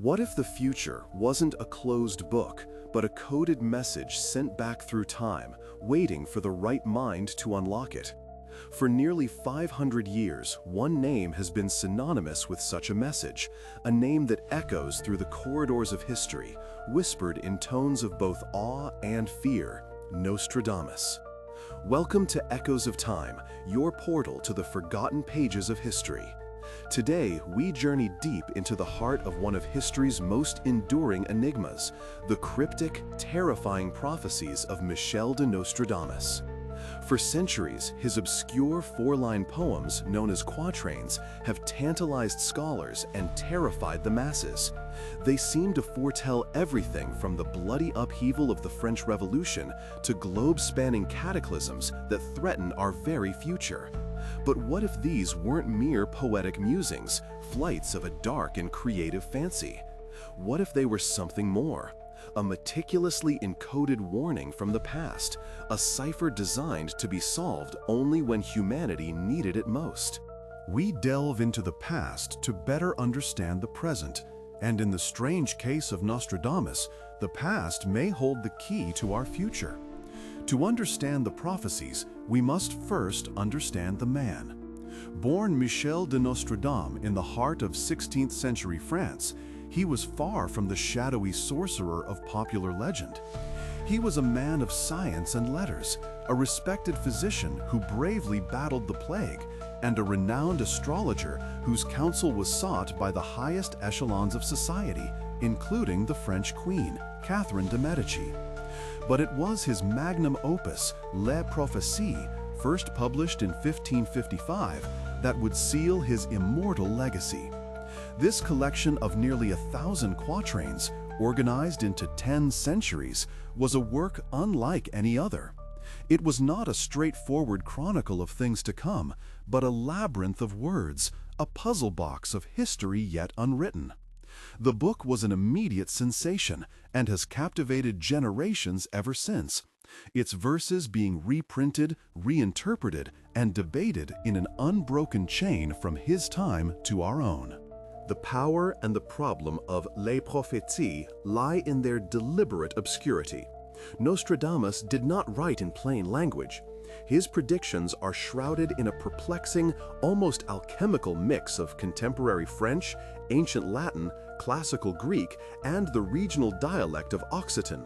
What if the future wasn't a closed book, but a coded message sent back through time, waiting for the right mind to unlock it? For nearly 500 years, one name has been synonymous with such a message, a name that echoes through the corridors of history, whispered in tones of both awe and fear: Nostradamus. Welcome to Echoes of Time, your portal to the forgotten pages of history. Today, we journey deep into the heart of one of history's most enduring enigmas, the cryptic, terrifying prophecies of Michel de Nostredamus. For centuries, his obscure four-line poems, known as quatrains, have tantalized scholars and terrified the masses. They seem to foretell everything from the bloody upheaval of the French Revolution to globe-spanning cataclysms that threaten our very future. But what if these weren't mere poetic musings, flights of a dark and creative fancy? What if they were something more? A meticulously encoded warning from the past, a cipher designed to be solved only when humanity needed it most. We delve into the past to better understand the present, and in the strange case of Nostradamus, the past may hold the key to our future. To understand the prophecies, we must first understand the man. Born Michel de Nostredame in the heart of 16th century France, he was far from the shadowy sorcerer of popular legend. He was a man of science and letters, a respected physician who bravely battled the plague, and a renowned astrologer whose counsel was sought by the highest echelons of society, including the French queen, Catherine de' Medici. But it was his magnum opus, Les Prophecies, first published in 1555, that would seal his immortal legacy. This collection of nearly 1,000 quatrains, organized into 10 centuries, was a work unlike any other. It was not a straightforward chronicle of things to come, but a labyrinth of words, a puzzle box of history yet unwritten. The book was an immediate sensation and has captivated generations ever since, its verses being reprinted, reinterpreted, and debated in an unbroken chain from his time to our own. The power and the problem of Les Propheties lie in their deliberate obscurity. Nostradamus did not write in plain language. His predictions are shrouded in a perplexing, almost alchemical mix of contemporary French, ancient Latin, classical Greek, and the regional dialect of Occitan.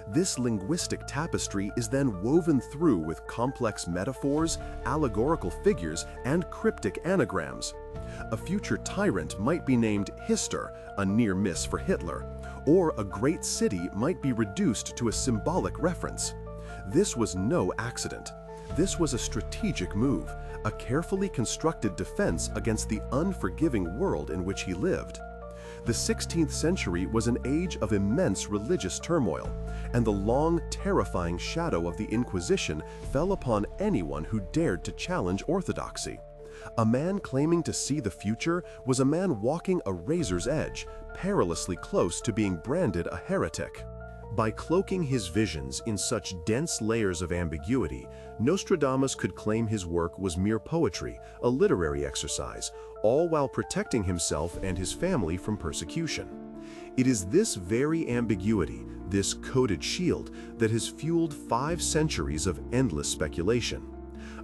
This linguistic tapestry is then woven through with complex metaphors, allegorical figures, and cryptic anagrams. A future tyrant might be named Hister, a near miss for Hitler, or a great city might be reduced to a symbolic reference. This was no accident. This was a strategic move, a carefully constructed defense against the unforgiving world in which he lived. The 16th century was an age of immense religious turmoil, and the long, terrifying shadow of the Inquisition fell upon anyone who dared to challenge orthodoxy. A man claiming to see the future was a man walking a razor's edge, perilously close to being branded a heretic. By cloaking his visions in such dense layers of ambiguity, Nostradamus could claim his work was mere poetry, a literary exercise, all while protecting himself and his family from persecution. It is this very ambiguity, this coded shield, that has fueled 5 centuries of endless speculation.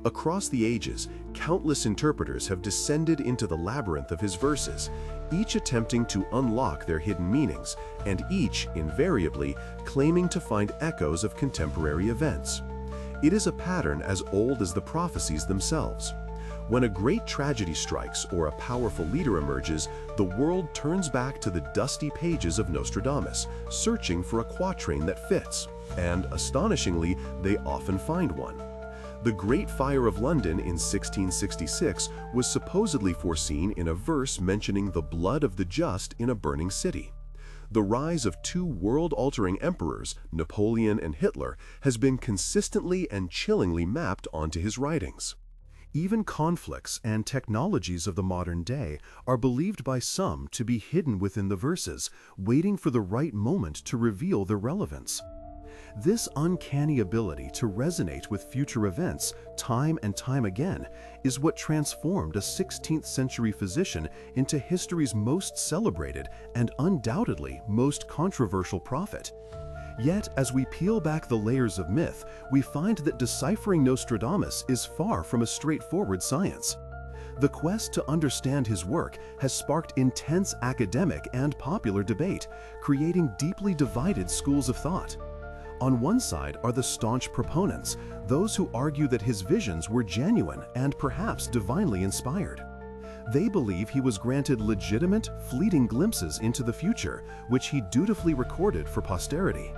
Across the ages, countless interpreters have descended into the labyrinth of his verses, each attempting to unlock their hidden meanings, and each, invariably, claiming to find echoes of contemporary events. It is a pattern as old as the prophecies themselves. When a great tragedy strikes or a powerful leader emerges, the world turns back to the dusty pages of Nostradamus, searching for a quatrain that fits, and, astonishingly, they often find one. The Great Fire of London in 1666 was supposedly foreseen in a verse mentioning the blood of the just in a burning city. The rise of 2 world-altering emperors, Napoleon and Hitler, has been consistently and chillingly mapped onto his writings. Even conflicts and technologies of the modern day are believed by some to be hidden within the verses, waiting for the right moment to reveal their relevance. This uncanny ability to resonate with future events time and time again is what transformed a 16th century physician into history's most celebrated and undoubtedly most controversial prophet. Yet, as we peel back the layers of myth, we find that deciphering Nostradamus is far from a straightforward science. The quest to understand his work has sparked intense academic and popular debate, creating deeply divided schools of thought. On one side are the staunch proponents, those who argue that his visions were genuine and perhaps divinely inspired. They believe he was granted legitimate, fleeting glimpses into the future, which he dutifully recorded for posterity.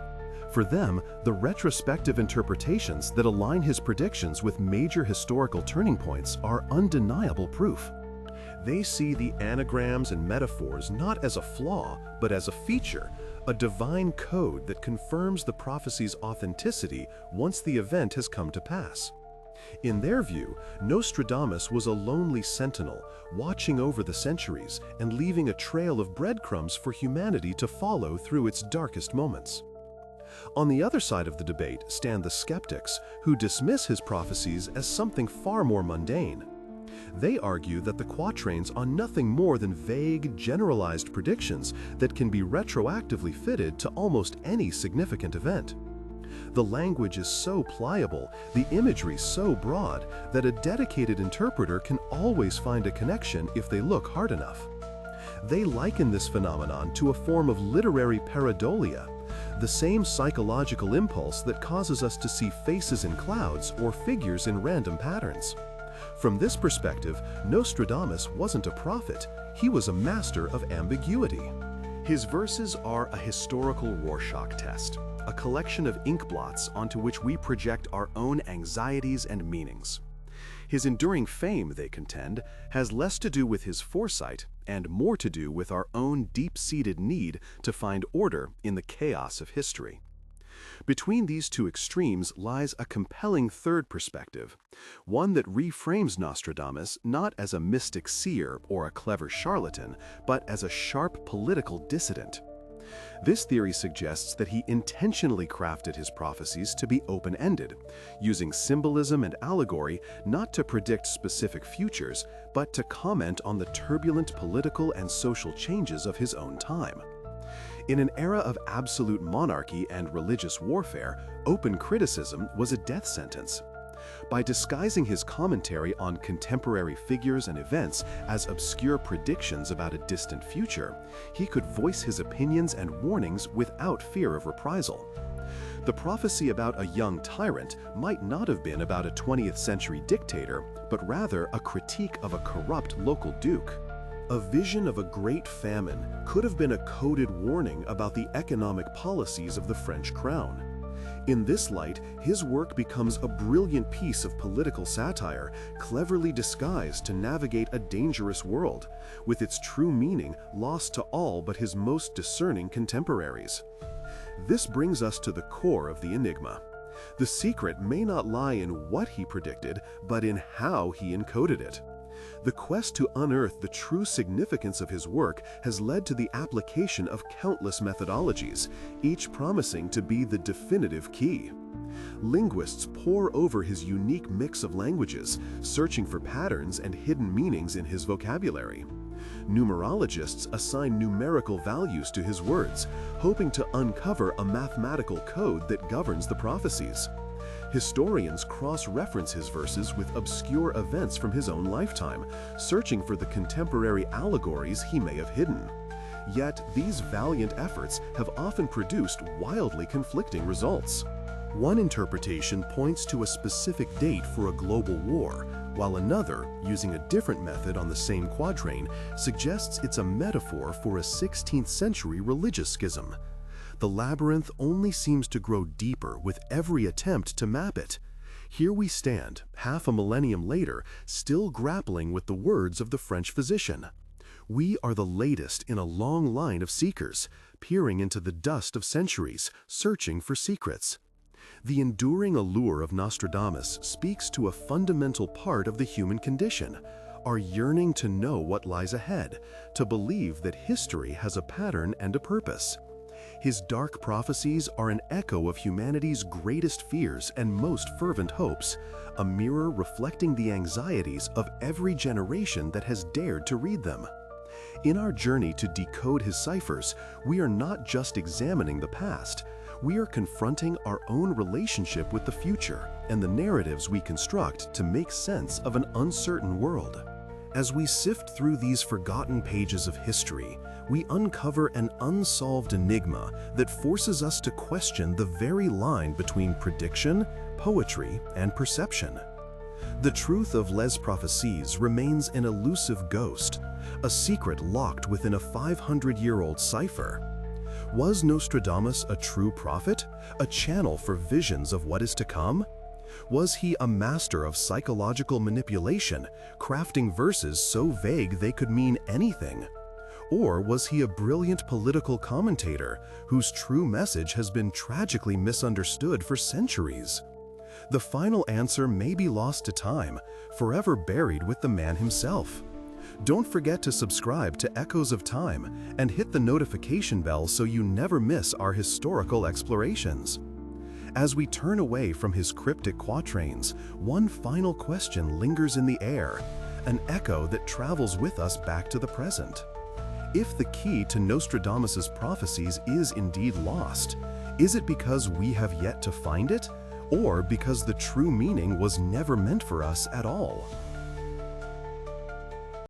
For them, the retrospective interpretations that align his predictions with major historical turning points are undeniable proof. They see the anagrams and metaphors not as a flaw, but as a feature, a divine code that confirms the prophecy's authenticity once the event has come to pass. In their view, Nostradamus was a lonely sentinel, watching over the centuries and leaving a trail of breadcrumbs for humanity to follow through its darkest moments. On the other side of the debate stand the skeptics, who dismiss his prophecies as something far more mundane. They argue that the quatrains are nothing more than vague, generalized predictions that can be retroactively fitted to almost any significant event. The language is so pliable, the imagery so broad, that a dedicated interpreter can always find a connection if they look hard enough. They liken this phenomenon to a form of literary pareidolia, the same psychological impulse that causes us to see faces in clouds or figures in random patterns. From this perspective, Nostradamus wasn't a prophet, he was a master of ambiguity. His verses are a historical Rorschach test, a collection of ink blots onto which we project our own anxieties and meanings. His enduring fame, they contend, has less to do with his foresight and more to do with our own deep-seated need to find order in the chaos of history. Between these two extremes lies a compelling third perspective, one that reframes Nostradamus not as a mystic seer or a clever charlatan, but as a sharp political dissident. This theory suggests that he intentionally crafted his prophecies to be open-ended, using symbolism and allegory not to predict specific futures, but to comment on the turbulent political and social changes of his own time. In an era of absolute monarchy and religious warfare, open criticism was a death sentence. By disguising his commentary on contemporary figures and events as obscure predictions about a distant future, he could voice his opinions and warnings without fear of reprisal. The prophecy about a young tyrant might not have been about a 20th century dictator, but rather a critique of a corrupt local duke. A vision of a great famine could have been a coded warning about the economic policies of the French crown. In this light, his work becomes a brilliant piece of political satire, cleverly disguised to navigate a dangerous world, with its true meaning lost to all but his most discerning contemporaries. This brings us to the core of the enigma. The secret may not lie in what he predicted, but in how he encoded it. The quest to unearth the true significance of his work has led to the application of countless methodologies, each promising to be the definitive key. Linguists pore over his unique mix of languages, searching for patterns and hidden meanings in his vocabulary. Numerologists assign numerical values to his words, hoping to uncover a mathematical code that governs the prophecies. Historians cross-reference his verses with obscure events from his own lifetime, searching for the contemporary allegories he may have hidden. Yet, these valiant efforts have often produced wildly conflicting results. One interpretation points to a specific date for a global war, while another, using a different method on the same quatrain, suggests it's a metaphor for a 16th century religious schism. The labyrinth only seems to grow deeper with every attempt to map it. Here we stand, half a millennium later, still grappling with the words of the French physician. We are the latest in a long line of seekers, peering into the dust of centuries, searching for secrets. The enduring allure of Nostradamus speaks to a fundamental part of the human condition, our yearning to know what lies ahead, to believe that history has a pattern and a purpose. His dark prophecies are an echo of humanity's greatest fears and most fervent hopes, a mirror reflecting the anxieties of every generation that has dared to read them. In our journey to decode his ciphers, we are not just examining the past, we are confronting our own relationship with the future and the narratives we construct to make sense of an uncertain world. As we sift through these forgotten pages of history, we uncover an unsolved enigma that forces us to question the very line between prediction, poetry, and perception. The truth of Les Prophecies remains an elusive ghost, a secret locked within a 500-year-old cipher. Was Nostradamus a true prophet, a channel for visions of what is to come? Was he a master of psychological manipulation, crafting verses so vague they could mean anything? Or was he a brilliant political commentator whose true message has been tragically misunderstood for centuries? The final answer may be lost to time, forever buried with the man himself. Don't forget to subscribe to Echoes of Time and hit the notification bell so you never miss our historical explorations. As we turn away from his cryptic quatrains, one final question lingers in the air, an echo that travels with us back to the present. If the key to Nostradamus's prophecies is indeed lost, is it because we have yet to find it, or because the true meaning was never meant for us at all?